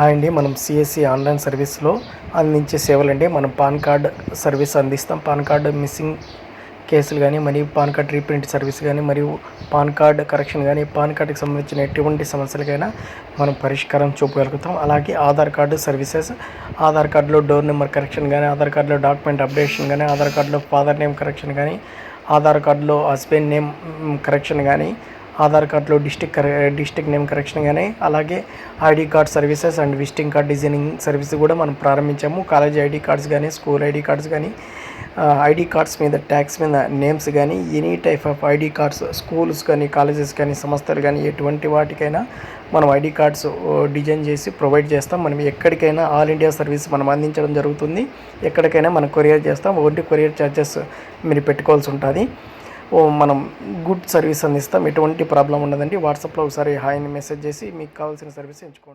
Hi అండి. మనం CSC online సర్వీస్లో అందించే సేవలండి. మనం పాన్ కార్డ్ సర్వీస్ అందిస్తాం. పాన్ కార్డ్ మిస్సింగ్ కేసులు కానీ, మరియు పాన్ కార్డ్ రీప్రింట్ సర్వీస్ కానీ, మరియు పాన్ కార్డ్ కరెక్షన్ కానీ, పాన్ కార్డుకి సంబంధించిన ఎటువంటి సమస్యలకైనా మనం పరిష్కారం చూపగలుగుతాం. అలాగే ఆధార్ కార్డు సర్వీసెస్, ఆధార్ కార్డులో డోర్ నెంబర్ కరెక్షన్ కానీ, ఆధార్ కార్డులో డాక్యుమెంట్ అప్డేషన్ కానీ, ఆధార్ కార్డులో ఫాదర్ నేమ్ కరెక్షన్ కానీ, ఆధార్ కార్డులో హస్బెండ్ నేమ్ కరెక్షన్ కానీ, ఆధార్ కార్డులో డిస్టిక్ నేమ్ కరెక్షన్ కానీ, అలాగే ID card services and visiting card designing service కూడా మనం ప్రారంభించాము. కాలేజ్ ఐడి కార్డ్స్ కానీ, స్కూల్ ఐడి కార్డ్స్ కానీ, ఐడి కార్డ్స్ మీద ట్యాక్స్ మీద నేమ్స్ కానీ, any type of ID cards, schools కానీ, కాలేజెస్ కానీ, సంస్థలు కానీ, ఎటువంటి వాటికైనా మనం ఐడి కార్డ్స్ డిజైన్ చేసి ప్రొవైడ్ చేస్తాం. మనం ఎక్కడికైనా ఆల్ ఇండియా సర్వీస్ మనం అందించడం జరుగుతుంది. ఎక్కడికైనా మనం కొరియర్ చేస్తాం. ఓన్లీ కొరియర్ ఛార్జెస్ మీరు పెట్టుకోవాల్సి ఉంటుంది. మనం గుడ్ సర్వీస్ అందిస్తాం. ఎటువంటి ప్రాబ్లం ఉండదండి. వాట్సాప్లో ఒకసారి హాయ్ అని మెసేజ్ చేసి మీకు కావాల్సిన సర్వీస్ ఎంచుకోండి.